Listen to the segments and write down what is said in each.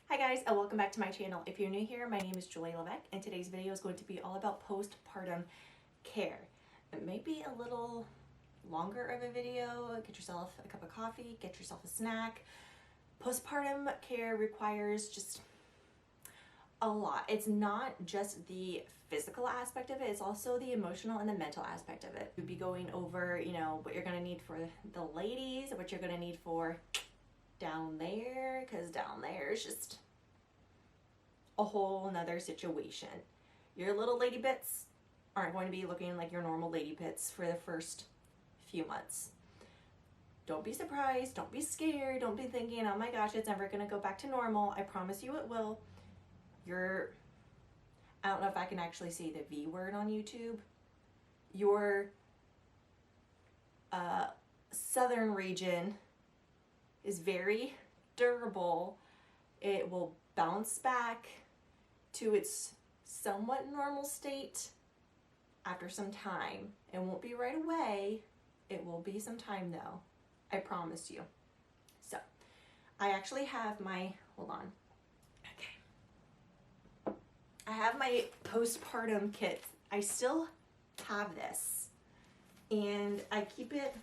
Hi guys, and welcome back to my channel. If you're new here, my name is Julie Levesque, and today's video is going to be all about postpartum care. It may be a little longer of a video. Get yourself a cup of coffee, get yourself a snack. Postpartum care requires just a lot. It's not just the physical aspect of it, it's also the emotional and the mental aspect of it. We'll be going over, what you're gonna need for the ladies, what you're gonna need for down there, because down there is just a whole nother situation. Your little lady bits aren't going to be looking like your normal lady bits for the first few months. Don't be surprised, don't be scared, don't be thinking, oh my gosh, it's never gonna go back to normal. I promise you it will. I don't know if I can actually say the V word on YouTube. Your southern region is very durable. It will bounce back to its somewhat normal state after some time. It won't be right away. It will be some time though. I promise you. So, I actually have my, hold on. Okay. I have my postpartum kit. I still have this. And I keep it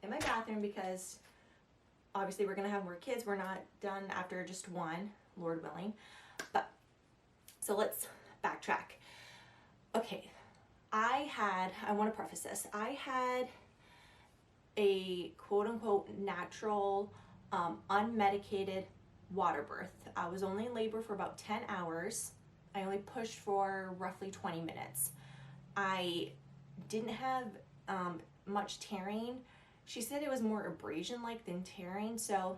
in my bathroom because obviously we're gonna have more kids. We're not done after just one, Lord willing. But, so let's backtrack. Okay, I wanna preface this. I had a quote unquote natural, unmedicated water birth. I was only in labor for about 10 hours. I only pushed for roughly 20 minutes. I didn't have much tearing. She said it was more abrasion-like than tearing, so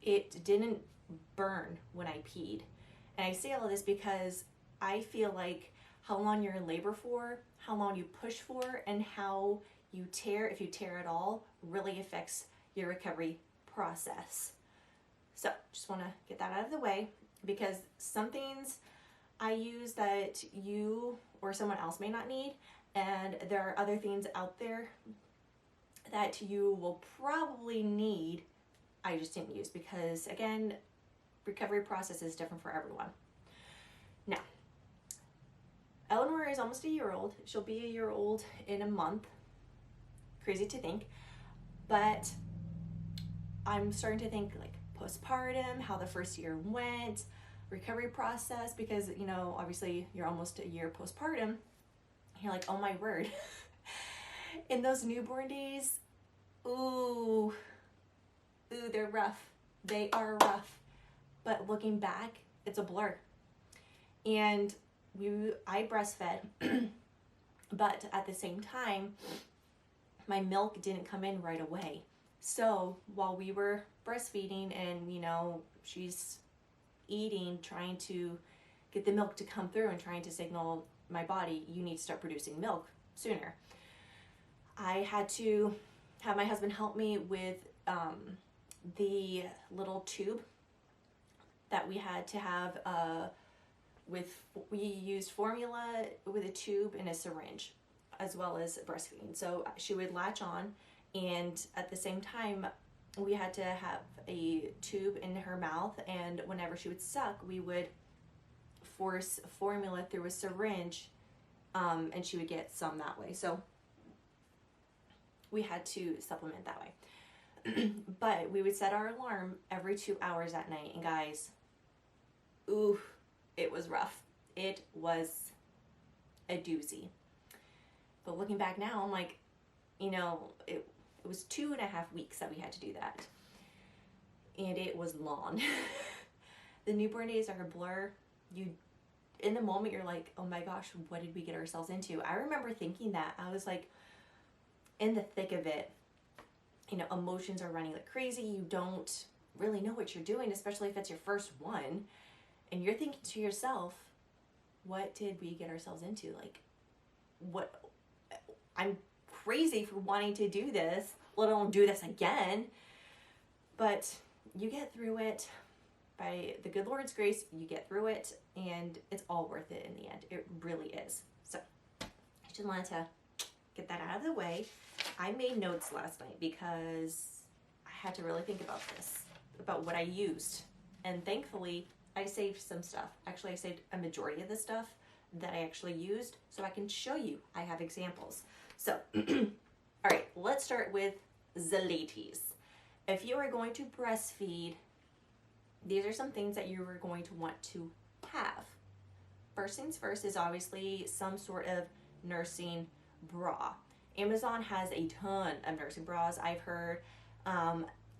it didn't burn when I peed. And I say all of this because I feel like how long you're in labor for, how long you push for, and how you tear, if you tear at all, really affects your recovery process. So just want to get that out of the way because some things I use that you or someone else may not need, and there are other things out there that you will probably need. I just didn't use because, again, recovery process is different for everyone. Now, Eleanor is almost a year old. She'll be a year old in a month. Crazy to think, but I'm starting to think like postpartum, how the first year went, recovery process, because obviously you're almost a year postpartum. You're like, oh my word. In those newborn days, ooh, they're rough. They are rough. But looking back, it's a blur. And I breastfed, but at the same time, my milk didn't come in right away. So while we were breastfeeding and, she's eating, trying to get the milk to come through and trying to signal my body, you need to start producing milk sooner. I had to have my husband help me with the little tube that we had to have we used formula with a tube and a syringe as well as breastfeeding. So she would latch on, and at the same time we had to have a tube in her mouth, and whenever she would suck we would force formula through a syringe, and she would get some that way. So we had to supplement that way. But we would set our alarm every 2 hours at night, and guys, ooh, it was rough. It was a doozy. But looking back now, I'm like, it was 2.5 weeks that we had to do that. And it was long. The newborn days are a blur. In the moment, you're like, oh my gosh, what did we get ourselves into? I remember thinking that. I was like, in the thick of it, emotions are running like crazy. You don't really know what you're doing, especially if it's your first one. And you're thinking to yourself, what did we get ourselves into? Like, what? I'm crazy for wanting to do this, let alone do this again. But you get through it. By the good Lord's grace, you get through it, and it's all worth it in the end. It really is. So I just wanted to get that out of the way. I made notes last night because I had to really think about this, about what I used And thankfully, I saved some stuff. Actually, I saved a majority of the stuff that I actually used, so I can show you. I have examples. So, all right, let's start with the ladies. If you are going to breastfeed, these are some things that you are going to want to have. First things first is obviously some sort of nursing bra. Amazon has a ton of nursing bras. I've heard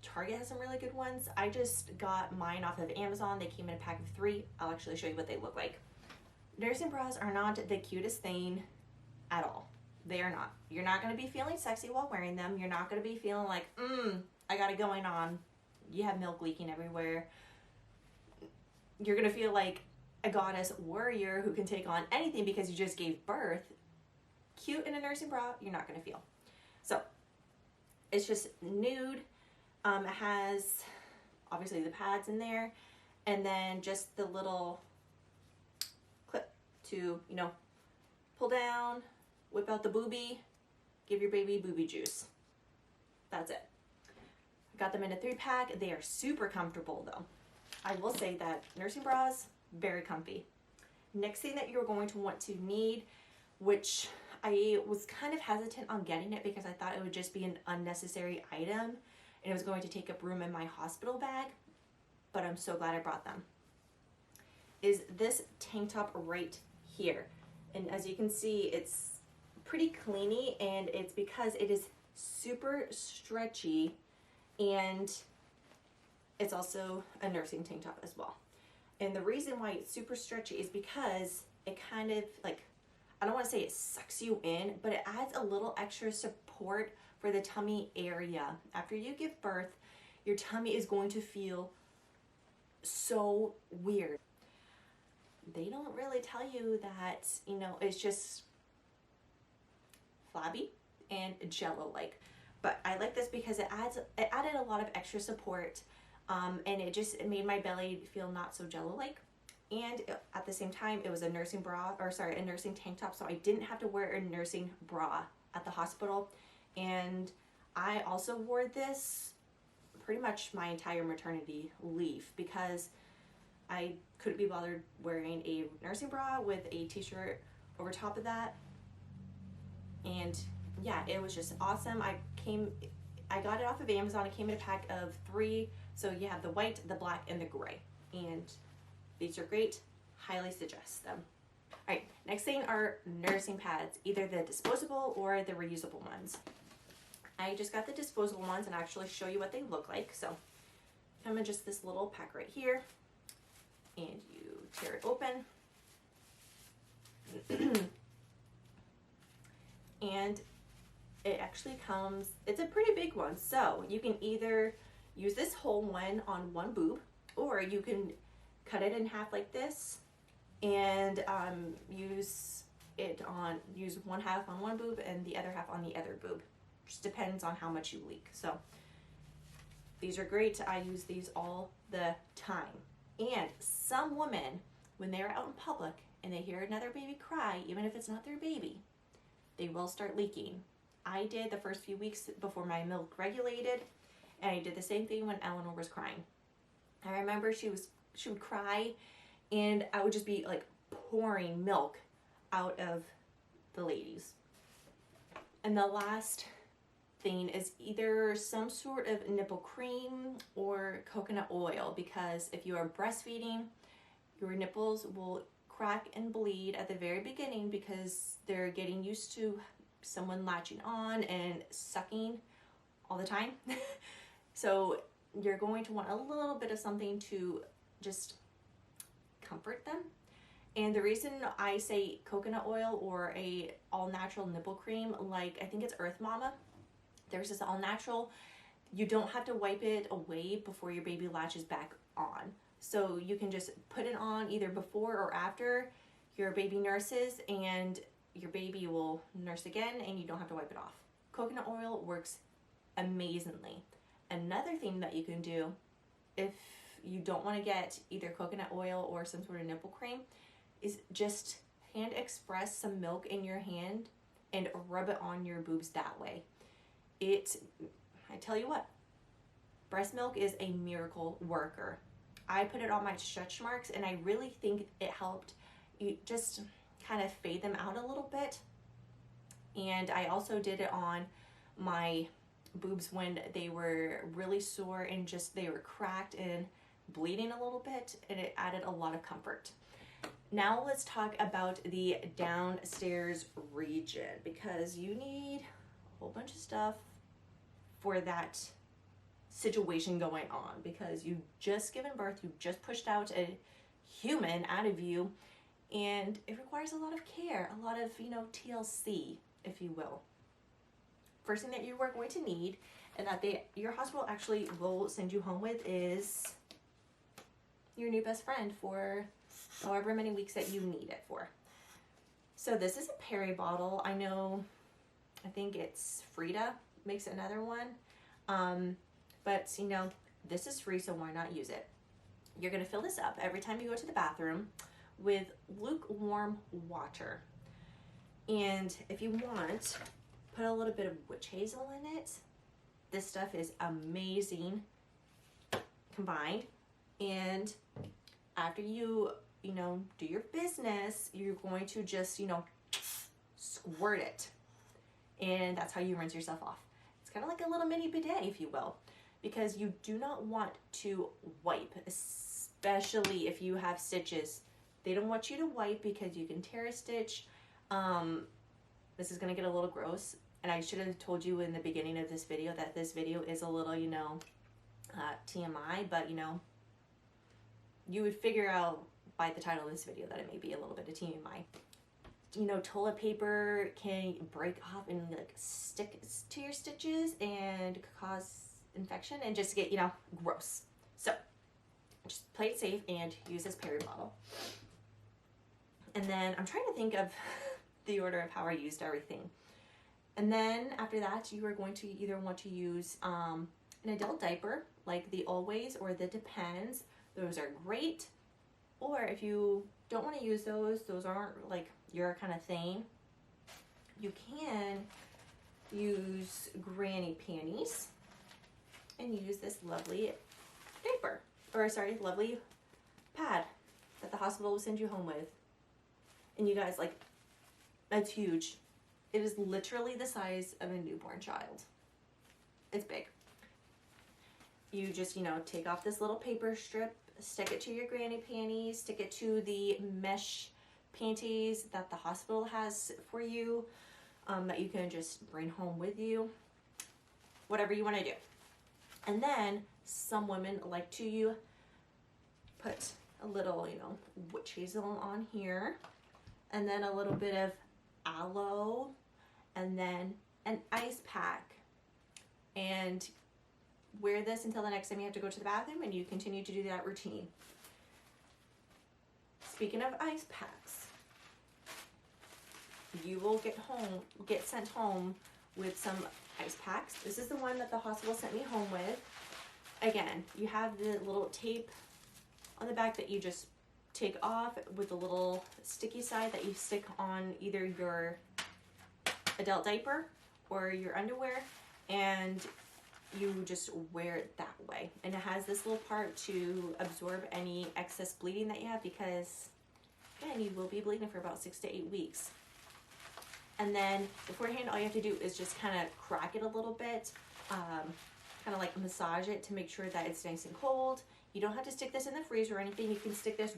Target has some really good ones. I just got mine off of Amazon. They came in a pack of 3. I'll actually show you what they look like. Nursing bras are not the cutest thing at all. They are not. You're not going to be feeling sexy while wearing them. You're not going to be feeling like, I got it going on. You have milk leaking everywhere. You're going to feel like a goddess warrior who can take on anything because you just gave birth. Cute in a nursing bra, you're not going to feel. So, it's just nude. It has obviously the pads in there, and then just the little clip to, pull down, whip out the boobie, give your baby booby juice. That's it. I got them in a 3-pack. They are super comfortable though. I will say that nursing bras, very comfy. Next thing that you're going to want to need, which I was kind of hesitant on getting it because I thought it would just be an unnecessary item and it was going to take up room in my hospital bag, but I'm so glad I brought them, is this tank top right here. And as you can see, it's pretty cleany, and it's because it is super stretchy, and it's also a nursing tank top as well. And the reason why it's super stretchy is because it kind of I don't want to say it sucks you in, but it adds a little extra support for the tummy area. After you give birth, your tummy is going to feel so weird. They don't really tell you that, it's just flabby and jello-like. But I like this because it added a lot of extra support, and it made my belly feel not so jello-like. And at the same time, it was a nursing tank top, so I didn't have to wear a nursing bra at the hospital. And I also wore this pretty much my entire maternity leave because I couldn't be bothered wearing a nursing bra with a t-shirt over top of that. And yeah, it was just awesome. I got it off of Amazon. It came in a pack of 3. So you have the white, the black, and the gray. And these are great. Highly suggest them. All right, next thing are nursing pads, either the disposable or the reusable ones. I just got the disposable ones and I'll actually show you what they look like. So come in just this little pack right here, and you tear it open. And it actually comes, it's a pretty big one. So you can either use this whole one on one boob, or you can cut it in half like this and use one half on one boob and the other half on the other boob. Just depends on how much you leak. So these are great. I use these all the time. And some women, when they're out in public and they hear another baby cry, even if it's not their baby, they will start leaking. I did the first few weeks before my milk regulated, and I did the same thing when Eleanor was crying. I remember she would cry, and I would just be like pouring milk out of the ladies. And the last thing is either some sort of nipple cream or coconut oil, because if you are breastfeeding, your nipples will crack and bleed at the very beginning because they're getting used to someone latching on and sucking all the time. So you're going to want a little bit of something to just comfort them. And the reason I say coconut oil or a all natural nipple cream, like I think it's Earth Mama, there's this all natural, you don't have to wipe it away before your baby latches back on. So you can just put it on either before or after your baby nurses, and your baby will nurse again and you don't have to wipe it off. Coconut oil works amazingly. Another thing that you can do if you don't want to get either coconut oil or some sort of nipple cream is just hand express some milk in your hand and rub it on your boobs that way. I tell you what, breast milk is a miracle worker. I put it on my stretch marks, and I really think it helped you just kind of fade them out a little bit. And I also did it on my boobs when they were really sore and just they were cracked and bleeding a little bit, and it added a lot of comfort. Now let's talk about the downstairs region, because you need a whole bunch of stuff for that situation going on, because you've just given birth, you've just pushed out a human out of you, and it requires a lot of care, a lot of, TLC, if you will. First thing that you are going to need, and that your hospital actually will send you home with, is your new best friend for however many weeks that you need it for. So this is a Peri bottle. I think it's Frida makes another one. But this is free, so why not use it? You're gonna fill this up every time you go to the bathroom with lukewarm water. And if you want, put a little bit of witch hazel in it. This stuff is amazing combined. And after you, do your business, you're going to just, squirt it. And that's how you rinse yourself off. It's kind of like a little mini bidet, if you will, because you do not want to wipe, especially if you have stitches. They don't want you to wipe because you can tear a stitch. This is going to get a little gross. And I should have told you in the beginning of this video that this video is a little, TMI, but, you would figure out by the title of this video that it may be a little bit of TMI. Toilet paper can break off and stick to your stitches and cause infection and just get, gross. So just play it safe and use this Peri bottle. And then I'm trying to think of the order of how I used everything. And then after that, you are going to either want to use an adult diaper, like the Always or the Depends. Those are great. Or if you don't want to use those aren't like your kind of thing, you can use granny panties and use this lovely lovely pad that the hospital will send you home with. And you guys, that's huge. It is literally the size of a newborn child. It's big. You just, take off this little paper strip, stick it to your granny panties, stick it to the mesh panties that the hospital has for you, that you can just bring home with you, whatever you want to do. And then some women like to put a little, witch hazel on here, and then a little bit of aloe, and then an ice pack, and wear this until the next time you have to go to the bathroom, and you continue to do that routine. Speaking of ice packs, you will get sent home with some ice packs. This is the one that the hospital sent me home with. Again, you have the little tape on the back that you just take off with the little sticky side that you stick on either your adult diaper or your underwear, and you just wear it that way. And it has this little part to absorb any excess bleeding that you have, because again, you will be bleeding for about 6 to 8 weeks. And then beforehand, all you have to do is just kind of crack it a little bit, kind of like massage it to make sure that it's nice and cold. You don't have to stick this in the freezer or anything. You can stick this,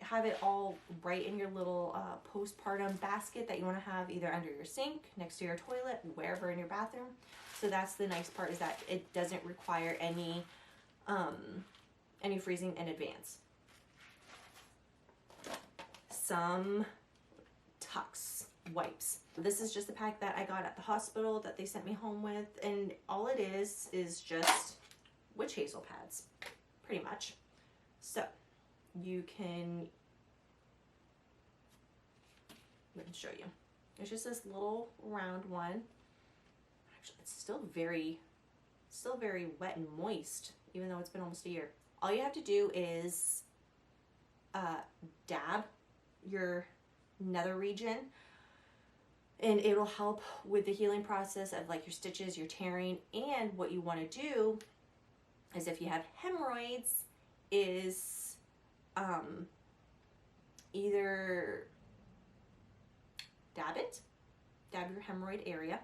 have it all right in your little postpartum basket that you want to have either under your sink, next to your toilet, wherever in your bathroom. So that's the nice part, is that it doesn't require any freezing in advance. Some Tux wipes. This is just the pack that I got at the hospital that they sent me home with, and all it is just witch hazel pads, pretty much. So you can, let me show you. It's just this little round one. Actually, it's still very wet and moist, even though it's been almost a year. All you have to do is dab your nether region, and it'll help with the healing process of your stitches, your tearing. And what you want to do is, if you have hemorrhoids is either dab your hemorrhoid area,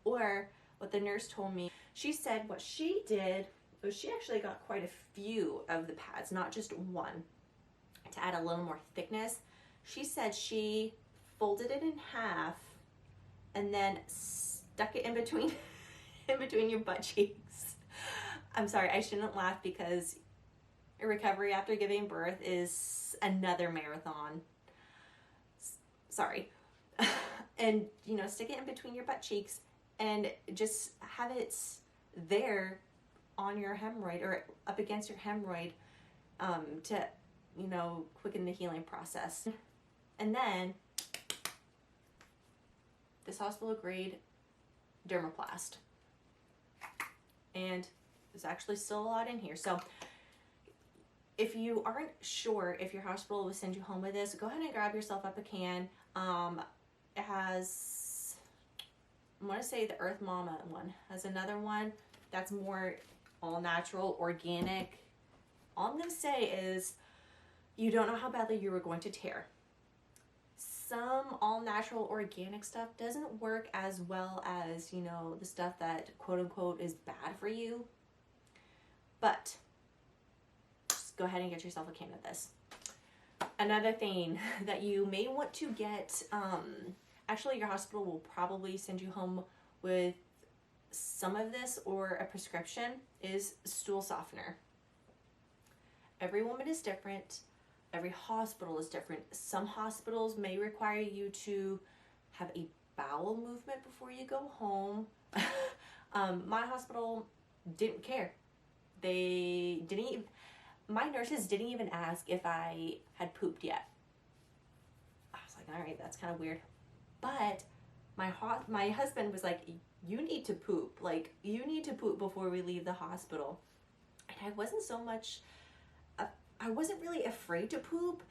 or what the nurse told me, she said what she did was she actually got quite a few of the pads, not just one, to add a little more thickness. She said she folded it in half and then stuck it in between in between your butt cheeks. I'm sorry, I shouldn't laugh because recovery after giving birth is another marathon. Sorry. And, you know, stick it in between your butt cheeks and just have it there on your hemorrhoid or up against your hemorrhoid to, you know, quicken the healing process. And then this hospital grade dermoplast. And there's actually still a lot in here. So if you aren't sure if your hospital will send you home with this, go ahead and grab yourself up a can. It has, I want to say the Earth Mama one has another one that's more all natural, organic. All I'm going to say is you don't know how badly you were going to tear. Some all natural organic stuff doesn't work as well as, you know, the stuff that quote unquote is bad for you. But just go ahead and get yourself a can of this. Another thing that you may want to get, actually your hospital will probably send you home with some of this or a prescription, is stool softener. Every woman is different. Every hospital is different. Some hospitals may require you to have a bowel movement before you go home. My hospital didn't care. They didn't even, my nurses didn't even ask if I had pooped yet. I was like, all right, that's kind of weird. But my husband was like, you need to poop. Like, you need to poop before we leave the hospital. And I wasn't so much, I wasn't really afraid to poop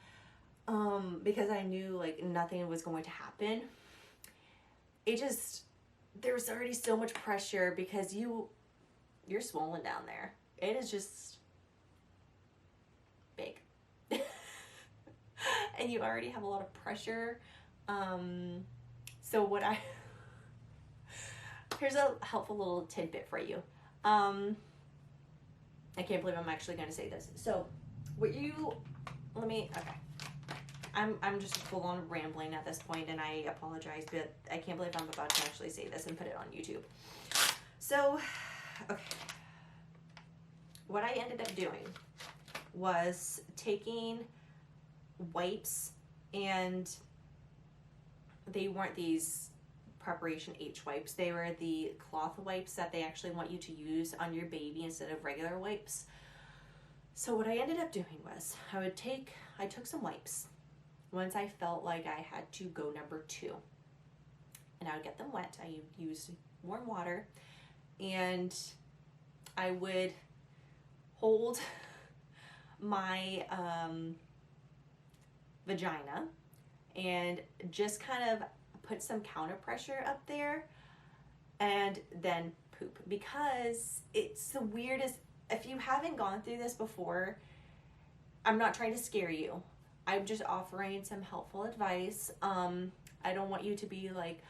because I knew like nothing was going to happen. It just, there was already so much pressure because you're swollen down there. It is just big. And you already have a lot of pressure. So here's a helpful little tidbit for you. I can't believe I'm actually going to say this. So okay. I'm just full on rambling at this point, and I apologize, but I can't believe I'm about to actually say this and put it on YouTube. So, okay. What I ended up doing was taking wipes, and they weren't these Preparation H wipes. They were the cloth wipes that they actually want you to use on your baby instead of regular wipes. So what I ended up doing was I took some wipes once I felt like I had to go number 2. And I would get them wet. I used warm water, and I would hold my vagina and just kind of put some counter pressure up there and then poop, because it's the weirdest. If you haven't gone through this before, I'm not trying to scare you. I'm just offering some helpful advice. I don't want you to be like,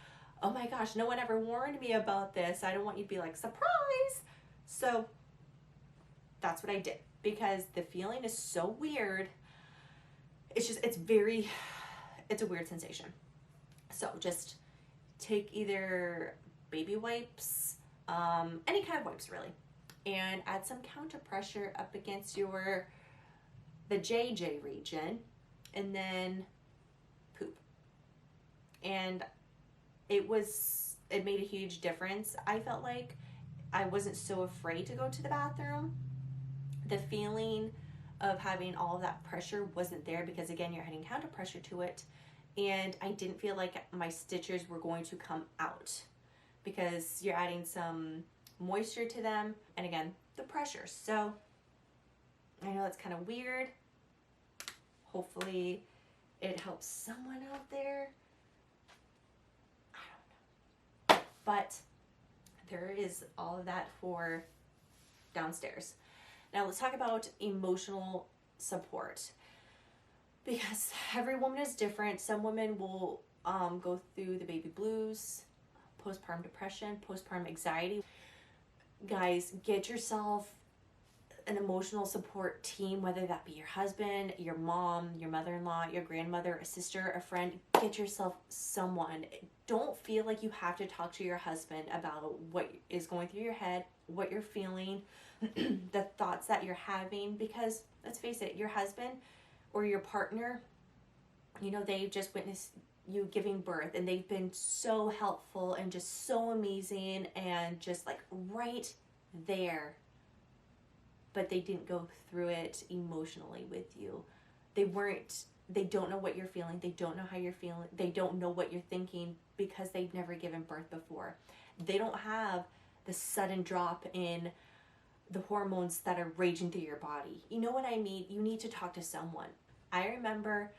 oh my gosh, no one ever warned me about this. I don't want you to be like, surprise. So that's what I did, because the feeling is so weird. It's a weird sensation. So just take either baby wipes, any kind of wipes really, and add some counter pressure up against the JJ region, and then poop. And it made a huge difference. I felt like I wasn't so afraid to go to the bathroom. The feeling of having all of that pressure wasn't there, because again, you're adding counter pressure to it. And I didn't feel like my stitches were going to come out, because you're adding some moisture to them, and again, the pressure. So I know it's kind of weird. Hopefully it helps someone out there. I don't know. But there is all of that for downstairs. Now let's talk about emotional support, because every woman is different. Some women will go through the baby blues, postpartum depression, postpartum anxiety. Guys, get yourself an emotional support team, whether that be your husband, your mom, your mother-in-law, your grandmother, a sister, a friend. Get yourself someone. Don't feel like you have to talk to your husband about what is going through your head, what you're feeling, the thoughts that you're having, because let's face it, your husband or your partner, you know, they've just witnessed you giving birth, and they've been so helpful and just so amazing and just like right there, but they didn't go through it emotionally with you. They don't know what you're feeling. They don't know how you're feeling. They don't know what you're thinking because they've never given birth before. They don't have the sudden drop in the hormones that are raging through your body. You know what I mean? You need to talk to someone. I remember,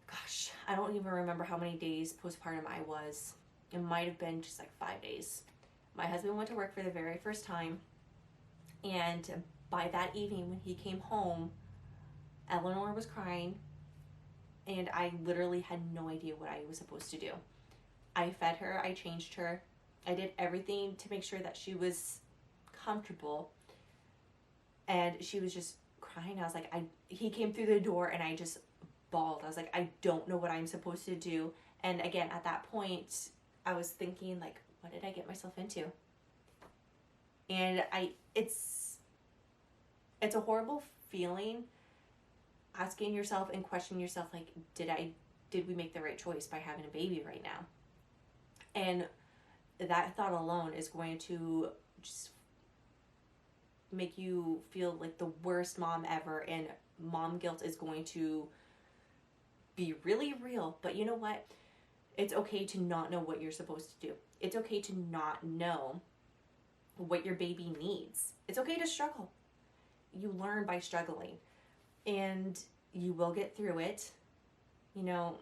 gosh, I don't even remember how many days postpartum I was. It might have been just like 5 days. My husband went to work for the very first time, and by that evening when he came home, Eleanor was crying, and I literally had no idea what I was supposed to do. I fed her, I changed her, I did everything to make sure that she was comfortable, and she was just crying. I was like, he came through the door and I just bawled. I was like, I don't know what I'm supposed to do. And again, at that point, I was thinking like, what did I get myself into? And it's a horrible feeling, asking yourself and questioning yourself, like, did we make the right choice by having a baby right now? And that thought alone is going to just make you feel like the worst mom ever, and mom guilt is going to be really real. But you know what? It's okay to not know what you're supposed to do. It's okay to not know what your baby needs. It's okay to struggle. You learn by struggling, and you will get through it. You know,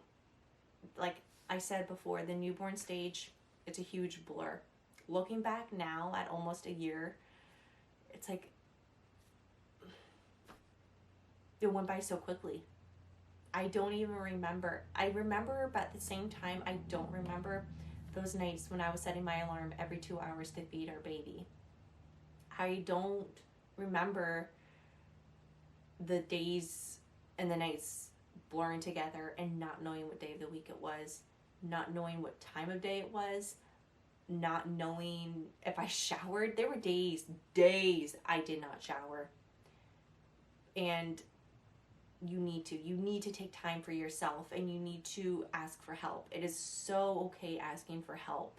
like I said before, the newborn stage, it's a huge blur. Looking back now at almost a year, it's like it went by so quickly. I don't even remember. I remember, but at the same time, I don't remember those nights when I was setting my alarm every 2 hours to feed our baby. I don't remember the days and the nights blurring together and not knowing what day of the week it was, not knowing what time of day it was, not knowing if I showered. There were days I did not shower. And you need to take time for yourself, and you need to ask for help. It is so okay asking for help.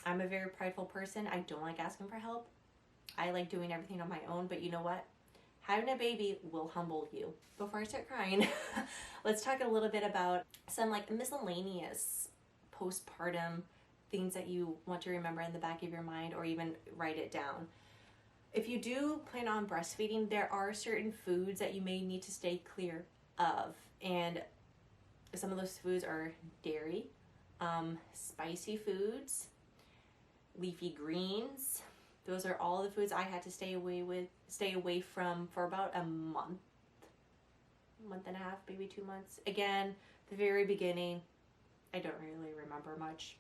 I'm a very prideful person. I don't like asking for help. I like doing everything on my own, but you know what? Having a baby will humble you. Before I start crying, let's talk a little bit about some like miscellaneous postpartum things that you want to remember in the back of your mind, or even write it down. If you do plan on breastfeeding, there are certain foods that you may need to stay clear of. And some of those foods are dairy, spicy foods, leafy greens. Those are all the foods I had to stay away from for about a month and a half, maybe 2 months. Again, the very beginning, I don't really remember much.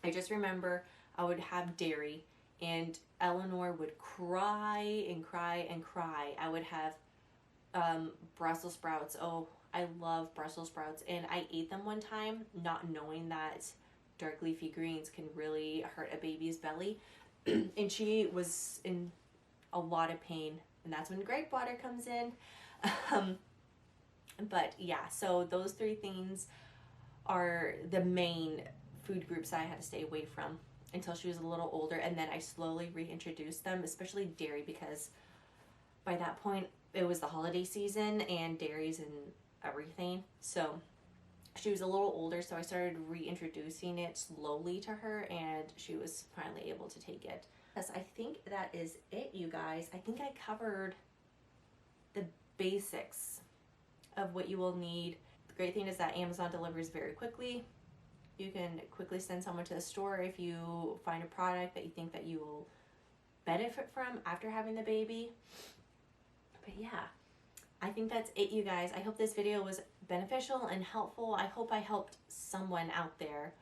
I just remember I would have dairy, and Eleanor would cry and cry and cry. I would have Brussels sprouts. Oh, I love Brussels sprouts. And I ate them one time, not knowing that dark leafy greens can really hurt a baby's belly. And she was in a lot of pain. And that's when grape water comes in. But yeah, so those three things are the main food groups that I had to stay away from until she was a little older, and then I slowly reintroduced them, especially dairy, because by that point it was the holiday season and dairies and everything. So she was a little older, so I started reintroducing it slowly to her, and she was finally able to take it. Yes, I think that is it, you guys. I think I covered the basics of what you will need. The great thing is that Amazon delivers very quickly. You can quickly send someone to the store if you find a product that you think that you will benefit from after having the baby. But yeah, I think that's it, you guys. I hope this video was beneficial and helpful. I hope I helped someone out there.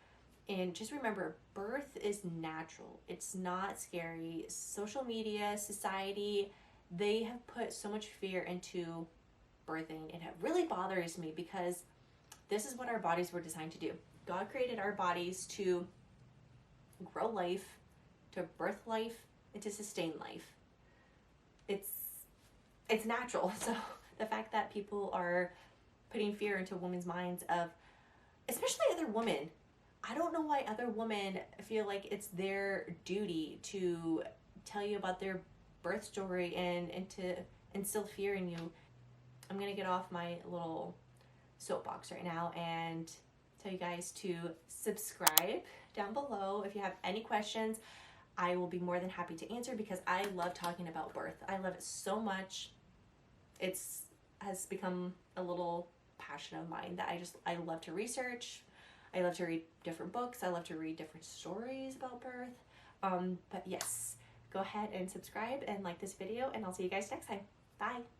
And just remember, birth is natural. It's not scary. Social media, society, they have put so much fear into birthing, and it really bothers me because this is what our bodies were designed to do. God created our bodies to grow life, to birth life, and to sustain life. It's natural. So the fact that people are putting fear into women's minds of, especially other women, I don't know why other women feel like it's their duty to tell you about their birth story and to instill fear in you. I'm gonna get off my little soapbox right now and tell you guys to subscribe down below. If you have any questions, I will be more than happy to answer because I love talking about birth. I love it so much. Has become a little passion of mine that I love to research. I love to read different books. I love to read different stories about birth. But yes, go ahead and subscribe and like this video, and I'll see you guys next time. Bye.